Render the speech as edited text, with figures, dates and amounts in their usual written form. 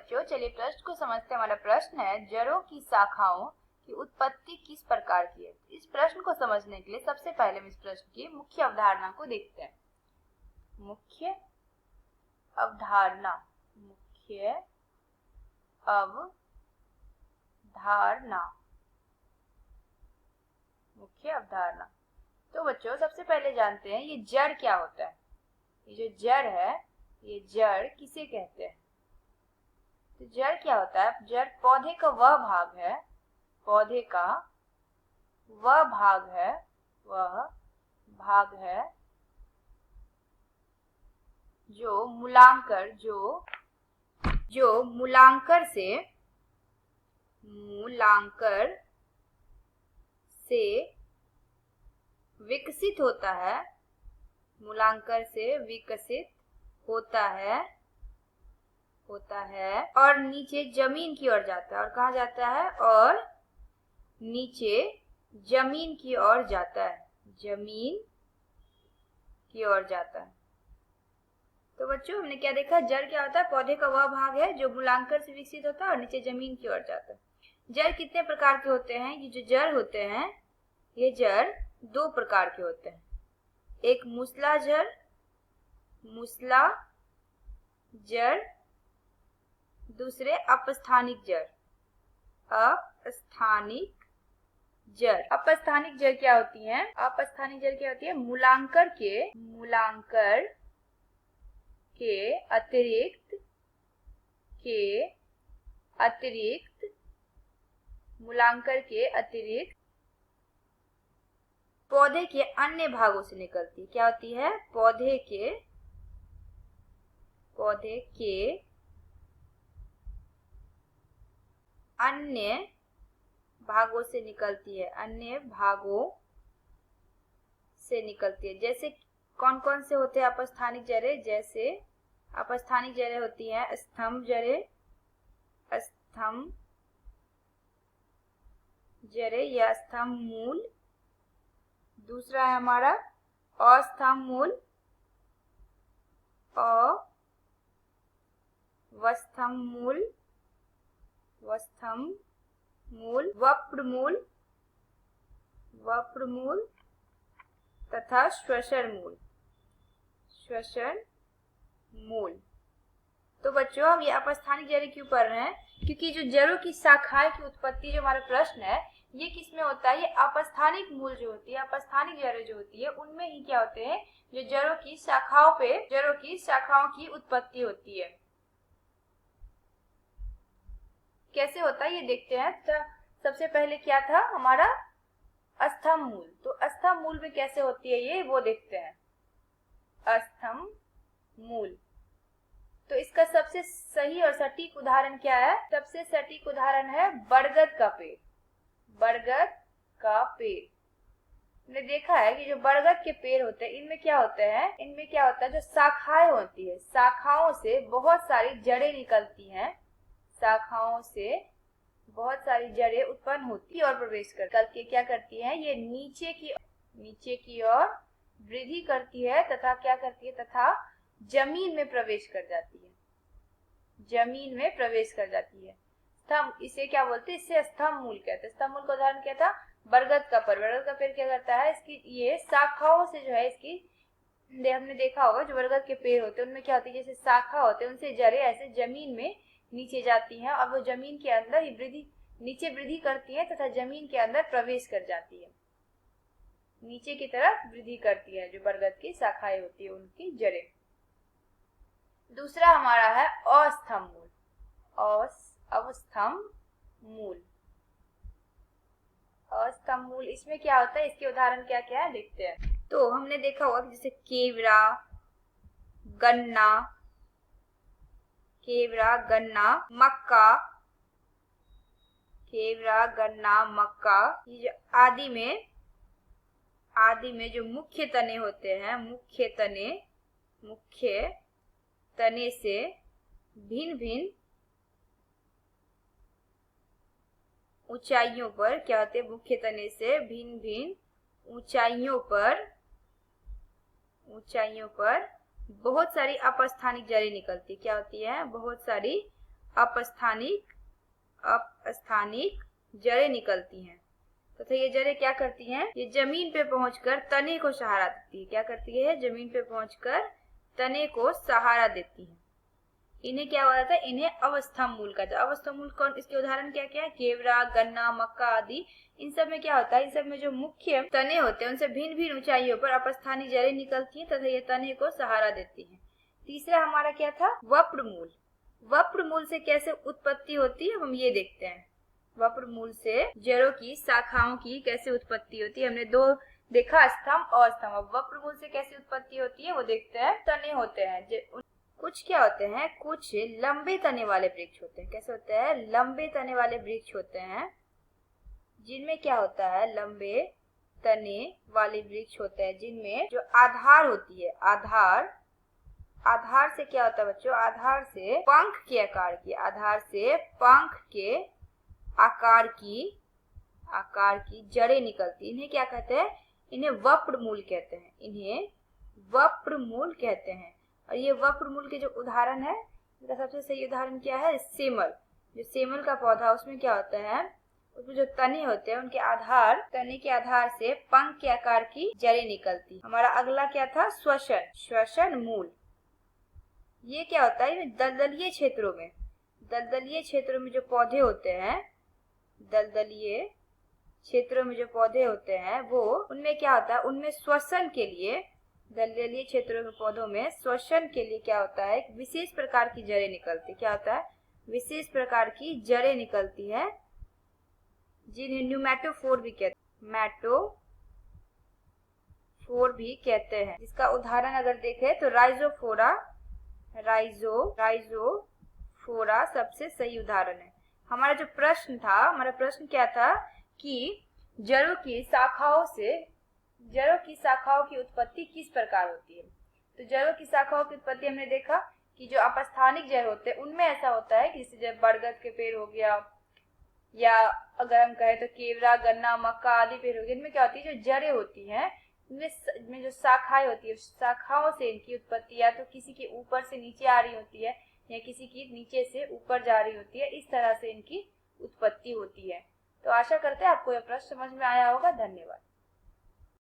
बच्चों, चलिए प्रश्न को समझते हैं। हमारा प्रश्न है, जड़ों की शाखाओं की उत्पत्ति किस प्रकार की है। इस प्रश्न को समझने के लिए सबसे पहले हम इस प्रश्न की मुख्य अवधारणा को देखते हैं। मुख्य अवधारणा, मुख्य अवधारणा, मुख्य अवधारणा। तो बच्चों, सबसे पहले जानते हैं ये जड़ क्या होता है। ये जो जड़ है, ये जड़ किसे कहते हैं। तो जड़ क्या होता है? जड़ पौधे का वह भाग है, पौधे का वह भाग है, वह भाग है जो मूलांकर से विकसित होता है, मूलांकर से विकसित होता है और नीचे जमीन की ओर जाता है। और कहाँ जाता है? और नीचे जमीन की ओर जाता है, जमीन की ओर जाता है। तो बच्चों, हमने क्या देखा? जड़ क्या होता है? पौधे का वह भाग है जो मूलांकर से विकसित होता है और नीचे जमीन की ओर जाता है। जड़ कितने प्रकार के होते हैं? ये जो जड़ होते हैं, ये जड़ दो प्रकार के होते हैं। एक मूसला जड़, मूसला जड़, दूसरे अपस्थानिक जड़, अपस्थानिक जड़। अपस्थानिक जड़ क्या होती है? अपस्थानिक जड़ क्या होती है? मूलांकर के अतिरिक्त मूलांकर के अतिरिक्त पौधे के अन्य भागों से निकलती है। क्या होती है? पौधे के अन्य भागों से निकलती है, अन्य भागों से निकलती है। जैसे कौन कौन से होते हैं अपस्थानिक जड़ें? जैसे अपस्थानिक जड़ें होती हैं स्तंभ जड़ें या स्तंभ मूल। दूसरा है हमारा अस्तंभ मूल, अवस्तंभ मूल, वप्र मूल तथा श्वसन मूल। तो बच्चों, हम ये अपस्थानिक जड़ें क्यों पढ़ रहे हैं? क्योंकि जो जड़ों की शाखाएं की उत्पत्ति जो हमारा प्रश्न है, ये किसमें होता है? ये अपस्थानिक मूल जो होती है, अपस्थानिक जड़ें जो होती है, उनमें ही क्या होते हैं? जो जड़ों की शाखाओं की उत्पत्ति होती है। कैसे होता है ये देखते हैं। तो सबसे पहले क्या था हमारा? स्तंभ मूल। तो स्तंभ मूल में कैसे होती है ये, वो देखते हैं। स्तंभ मूल, तो इसका सबसे सही और सटीक उदाहरण क्या है? सबसे सटीक उदाहरण है बरगद का पेड़। बरगद का पेड़ हमने देखा है कि जो बरगद के पेड़ होते हैं, इनमें क्या होता है? जो शाखाएं होती है, शाखाओं से बहुत सारी जड़ें निकलती हैं, शाखाओं से बहुत सारी जड़ें उत्पन्न होती और प्रवेश करके क्या करती हैं? ये नीचे की ओर वृद्धि करती है तथा क्या करती है? तथा जमीन में प्रवेश कर जाती है, जमीन में प्रवेश कर जाती है। स्तंभ, इसे क्या बोलते हैं? इससे स्तंभ मूल कहते हैं। स्तंभ मूल का उदाहरण क्या था? बरगद का पेड़। बरगद का पेड़ क्या करता है? इसकी ये शाखाओं से जो है, इसकी हमने देखा होगा जो बरगद के पेड़ होते हैं उनमें क्या होती है? जैसे शाखा होते हैं, उनसे जड़ें ऐसे जमीन में नीचे जाती हैं और वो जमीन के अंदर ही नीचे वृद्धि करती है तथा जमीन के अंदर प्रवेश कर जाती है, नीचे की तरफ वृद्धि करती है। जो बरगद की शाखाएं होती है उनकी जड़ें। दूसरा हमारा है अस्तंभ मूल, अवस्तंभ मूल। अस्तंभ मूल, इसमें क्या होता है? इसके उदाहरण क्या क्या है देखते हैं। तो हमने देखा होगा जैसे केवड़ा, गन्ना, मक्का, ये जो आदि में जो मुख्य तने होते हैं, मुख्य तने से भिन्न ऊंचाइयों पर क्या होते हैं? मुख्य तने से भिन्न ऊंचाइयों पर बहुत सारी अपस्थानिक जड़ें निकलती। क्या होती है? बहुत सारी अपस्थानिक जड़ें निकलती हैं तथा ये जड़ें क्या करती हैं, ये जमीन पे पहुंचकर तने को सहारा देती है। क्या करती है, जमीन पे पहुंचकर तने को सहारा देती है। इन्हें क्या बोला जाता है, इन्हें अवस्थम मूल कहते हैं। अवस्थम मूल कौन, इसके उदाहरण क्या क्या है, केवड़ा, गन्ना, मक्का आदि। इन सब में क्या होता है, इन सब में जो मुख्य तने होते हैं उनसे भिन्न भिन्न ऊंचाइयों पर अपस्थानिक जड़ें निकलती हैं तथा ये तने को सहारा देती हैं। तीसरा हमारा क्या था, वप्र मूल। वप्र मूल से कैसे उत्पत्ति होती है हम ये देखते हैं। वप्र मूल से जड़ों की शाखाओं की कैसे उत्पत्ति होती है, हमने दो देखा, स्तंभ और स्तंभ। अब वप्र मूल से कैसे उत्पत्ति होती है वो देखते हैं। तने होते हैं, कुछ क्या होते हैं, कुछ लंबे तने वाले वृक्ष होते हैं। कैसे होते हैं, लंबे तने वाले वृक्ष होते हैं जिनमें क्या होता है, लंबे तने वाले वृक्ष होते हैं जिनमें जो आधार होती है, आधार से क्या होता है बच्चों, आधार से पंख के आकार की, आधार से पंख के आकार की जड़ें निकलती। इन्हें क्या कहते हैं, इन्हें वप्र मूल कहते हैं। इन्हें वप्र मूल कहते हैं। और ये वप्र मूल के जो उदाहरण है, इसका सबसे सही उदाहरण क्या है, सेमल। जो सेमल का पौधा उसमें क्या होता है, उसमें जो तने होते हैं उनके तने के आधार से पंख के आकार की जड़ें निकलती। हमारा अगला क्या था, श्वसन मूल। ये क्या होता है, दलदलीय क्षेत्रों में जो पौधे होते हैं, दलदलीय क्षेत्रों में जो पौधे होते हैं वो, उनमें क्या होता है, उनमें श्वसन के लिए, दलदलीय क्षेत्रों में पौधों में श्वसन के लिए क्या होता है, एक विशेष प्रकार की जड़ें निकलती। क्या होता है, विशेष प्रकार की जड़ें निकलती है जिन्हें न्यूमैटोफोर भी कहते हैं। जिसका उदाहरण अगर देखें तो राइजोफोरा सबसे सही उदाहरण है। हमारा जो प्रश्न था, हमारा प्रश्न क्या था कि जड़ों की शाखाओं की उत्पत्ति किस प्रकार होती है। तो जड़ों की शाखाओं की उत्पत्ति हमने देखा कि जो अपस्थानिक जड़ होते हैं उनमें ऐसा होता है कि जैसे जब बरगद के पेड़ हो गया, या अगर हम कहें तो केवड़ा, गन्ना, मक्का आदि पेड़ हो गए, इनमें क्या होती है, जो जड़ें होती हैं इनमें जो शाखाएं होती है, शाखाओं से इनकी उत्पत्ति या तो किसी के ऊपर से नीचे आ रही होती है या किसी की नीचे से ऊपर जा रही होती है। इस तरह से इनकी उत्पत्ति होती है। तो आशा करते हैं आपको यह प्रश्न समझ में आया होगा। धन्यवाद।